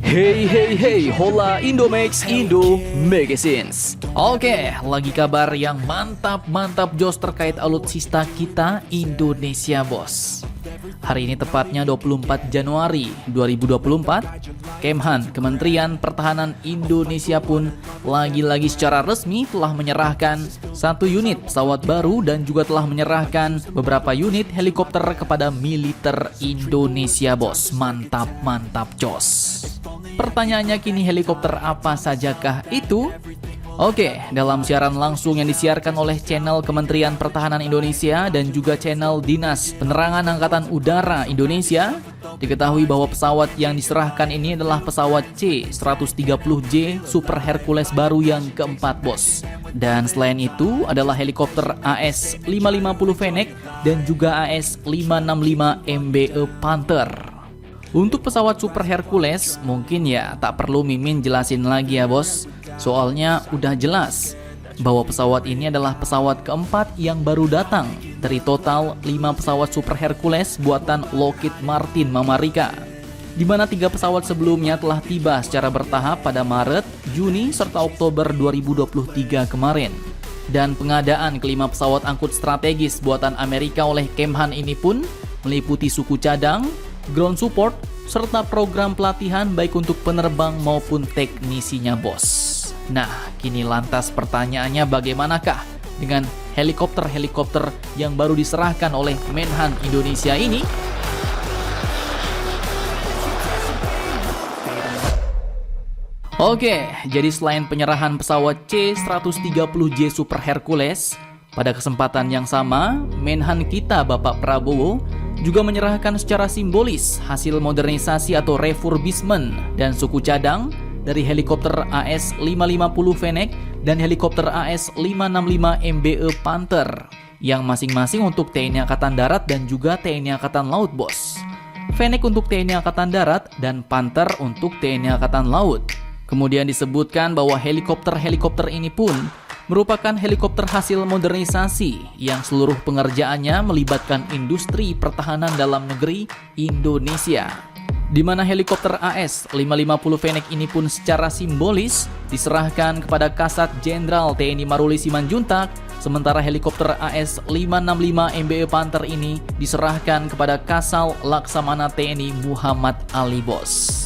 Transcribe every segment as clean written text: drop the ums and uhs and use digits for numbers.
Hey hey hey, hola Indomax Indo Magazines. Oke, lagi kabar yang mantap jos terkait alutsista kita Indonesia bos. Hari ini tepatnya 24 Januari 2024, Kemhan, Kementerian Pertahanan Indonesia pun lagi-lagi secara resmi telah menyerahkan satu unit pesawat baru dan juga telah menyerahkan beberapa unit helikopter kepada militer Indonesia bos. Mantap jos. Pertanyaannya kini, helikopter apa sajakah itu? Oke, dalam siaran langsung yang disiarkan oleh channel Kementerian Pertahanan Indonesia dan juga channel Dinas Penerangan Angkatan Udara Indonesia, diketahui bahwa pesawat yang diserahkan ini adalah pesawat C-130J Super Hercules baru yang keempat bos. Dan selain itu adalah helikopter AS-550 Fennec dan juga AS-565 MBE Panther. Untuk pesawat Super Hercules, mungkin ya tak perlu Mimin jelasin lagi ya bos. Soalnya udah jelas bahwa pesawat ini adalah pesawat keempat yang baru datang dari total 5 pesawat Super Hercules buatan Lockheed Martin Mamarika, di mana 3 pesawat sebelumnya telah tiba secara bertahap pada Maret, Juni, serta Oktober 2023 kemarin. Dan pengadaan kelima pesawat angkut strategis buatan Amerika oleh Kemhan ini pun meliputi suku cadang, ground support, serta program pelatihan baik untuk penerbang maupun teknisinya bos. Nah, kini lantas pertanyaannya, bagaimanakah dengan helikopter-helikopter yang baru diserahkan oleh Menhan Indonesia ini? Oke, jadi selain penyerahan pesawat C-130J Super Hercules, pada kesempatan yang sama, Menhan kita Bapak Prabowo juga menyerahkan secara simbolis hasil modernisasi atau refurbishment dan suku cadang dari helikopter AS-550 Fennec dan helikopter AS-565 MBE Panther yang masing-masing untuk TNI Angkatan Darat dan juga TNI Angkatan Laut bos. Fennec untuk TNI Angkatan Darat dan Panther untuk TNI Angkatan Laut. Kemudian disebutkan bahwa helikopter-helikopter ini pun merupakan helikopter hasil modernisasi yang seluruh pengerjaannya melibatkan industri pertahanan dalam negeri Indonesia, di mana helikopter AS-550 Fennec ini pun secara simbolis diserahkan kepada Kasat Jenderal TNI Maruli Simanjuntak, sementara helikopter AS-565 MBE Panther ini diserahkan kepada Kasal Laksamana TNI Muhammad Ali bos.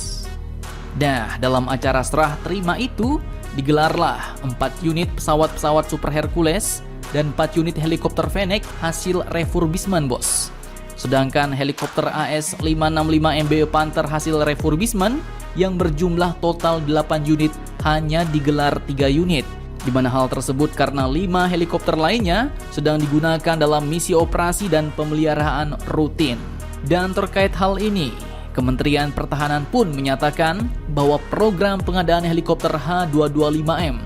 Nah, dalam acara serah terima itu digelarlah 4 unit pesawat-pesawat Super Hercules dan 4 unit helikopter Fennec hasil refurbishment bos. Sedangkan helikopter AS-565 MBE Panther hasil refurbishment yang berjumlah total 8 unit hanya digelar 3 unit, di mana hal tersebut karena 5 helikopter lainnya sedang digunakan dalam misi operasi dan pemeliharaan rutin. Dan terkait hal ini, Kementerian Pertahanan pun menyatakan bahwa program pengadaan helikopter H225M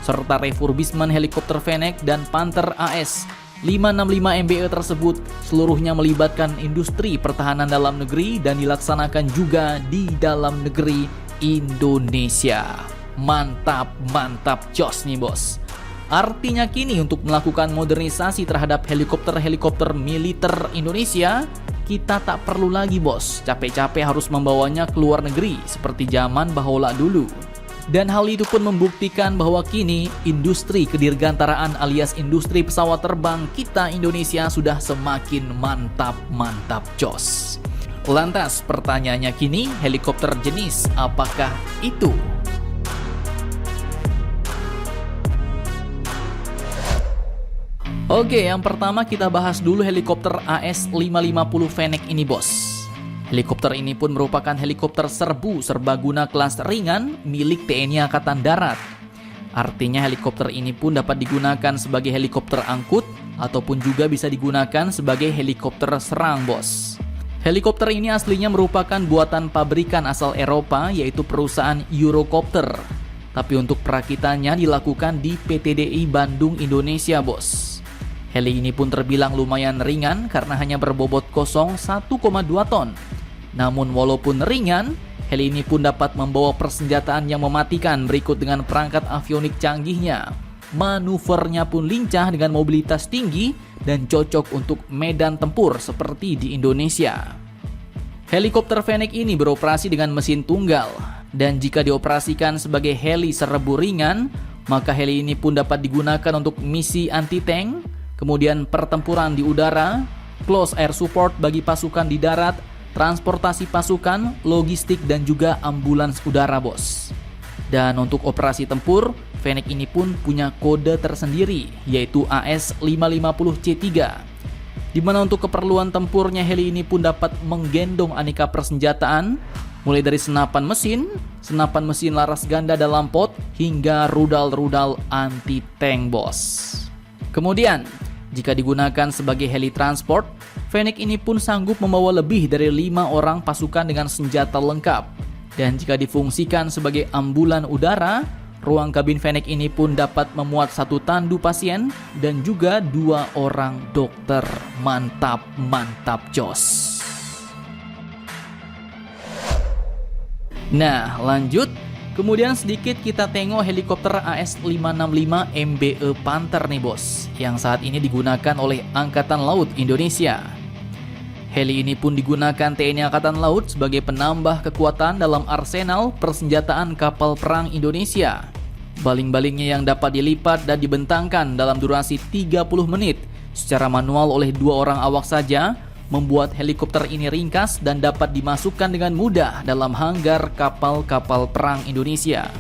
serta refurbishment helikopter Fennec dan Panther AS-565 MBE tersebut seluruhnya melibatkan industri pertahanan dalam negeri dan dilaksanakan juga di dalam negeri Indonesia. Mantap jos nih bos. Artinya kini untuk melakukan modernisasi terhadap helikopter-helikopter militer Indonesia, kita tak perlu lagi bos capek-capek harus membawanya ke luar negeri seperti zaman bahola dulu. Dan hal itu pun membuktikan bahwa kini industri kedirgantaraan alias industri pesawat terbang kita Indonesia sudah semakin mantap jos. Lantas pertanyaannya kini, helikopter jenis apakah itu? Oke, yang pertama kita bahas dulu helikopter AS-550 Fennec ini bos. Helikopter ini pun merupakan helikopter serbaguna kelas ringan milik TNI Angkatan Darat. Artinya helikopter ini pun dapat digunakan sebagai helikopter angkut ataupun juga bisa digunakan sebagai helikopter serang bos. Helikopter ini aslinya merupakan buatan pabrikan asal Eropa yaitu perusahaan Eurocopter. Tapi untuk perakitannya dilakukan di PTDI Bandung, Indonesia bos. Heli ini pun terbilang lumayan ringan karena hanya berbobot kosong 1,2 ton. Namun walaupun ringan, heli ini pun dapat membawa persenjataan yang mematikan berikut dengan perangkat avionik canggihnya. Manuvernya pun lincah dengan mobilitas tinggi dan cocok untuk medan tempur seperti di Indonesia. Helikopter Fennec ini beroperasi dengan mesin tunggal Dan jika dioperasikan sebagai heli serbu ringan, maka heli ini pun dapat digunakan untuk misi anti-tank, kemudian pertempuran di udara, close air support bagi pasukan di darat, transportasi pasukan, logistik, dan juga ambulans udara, bos. Dan untuk operasi tempur, Fennec ini pun punya kode tersendiri, yaitu AS-550C3. Di mana untuk keperluan tempurnya heli ini pun dapat menggendong aneka persenjataan, mulai dari senapan mesin laras ganda dalam pot, hingga rudal-rudal anti-tank, bos. Kemudian, jika digunakan sebagai heli transport, Fennec ini pun sanggup membawa lebih dari 5 orang pasukan dengan senjata lengkap. Dan jika difungsikan sebagai ambulan udara, ruang kabin Fennec ini pun dapat memuat 1 tandu pasien dan juga 2 orang dokter. Mantap, jos. Nah, lanjut. Kemudian sedikit kita tengok helikopter AS-565 MBE Panther nih, bos, yang saat ini digunakan oleh Angkatan Laut Indonesia. Heli ini pun digunakan TNI Angkatan Laut sebagai penambah kekuatan dalam arsenal persenjataan kapal perang Indonesia. Baling-balingnya yang dapat dilipat dan dibentangkan dalam durasi 30 menit secara manual oleh 2 orang awak saja, membuat helikopter ini ringkas dan dapat dimasukkan dengan mudah dalam hanggar kapal-kapal perang Indonesia.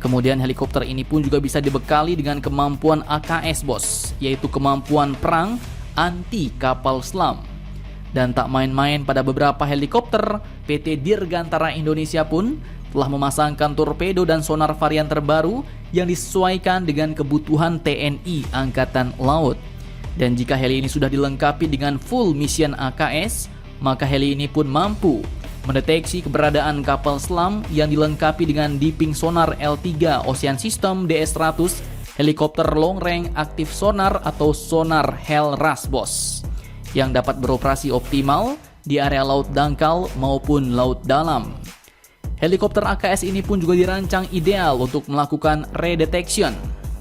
Kemudian helikopter ini pun juga bisa dibekali dengan kemampuan AKS, bos, yaitu kemampuan perang anti kapal selam. Dan tak main-main, pada beberapa helikopter, PT Dirgantara Indonesia pun telah memasangkan torpedo dan sonar varian terbaru yang disesuaikan dengan kebutuhan TNI Angkatan Laut. Dan jika heli ini sudah dilengkapi dengan full mission AKS, maka heli ini pun mampu mendeteksi keberadaan kapal selam yang dilengkapi dengan dipping sonar L3 Ocean System DS-100, helikopter long range aktif sonar atau sonar HELRAS, bos, yang dapat beroperasi optimal di area laut dangkal maupun laut dalam. Helikopter AKS ini pun juga dirancang ideal untuk melakukan redetection,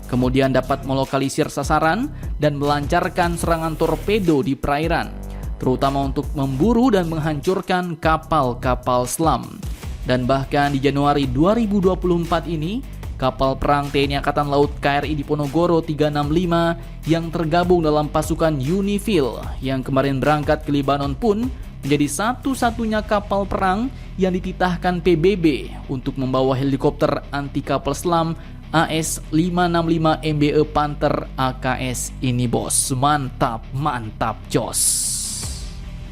kemudian dapat melokalisir sasaran dan melancarkan serangan torpedo di perairan, terutama untuk memburu dan menghancurkan kapal-kapal selam. Dan bahkan di Januari 2024 ini, kapal perang TNI Angkatan Laut KRI Diponegoro 365 yang tergabung dalam pasukan UNIFIL yang kemarin berangkat ke Lebanon pun menjadi satu-satunya kapal perang yang dititahkan PBB untuk membawa helikopter anti kapal selam AS-565 MBE Panther AKS ini, bos. Mantap, jos.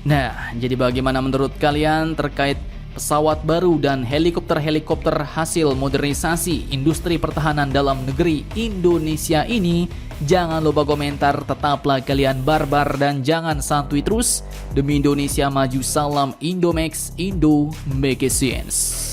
Nah, jadi bagaimana menurut kalian terkait pesawat baru dan helikopter-helikopter hasil modernisasi industri pertahanan dalam negeri Indonesia ini? Jangan lupa komentar, tetaplah kalian barbar dan jangan santuy terus. Demi Indonesia maju, salam Indomax, Indo make sense.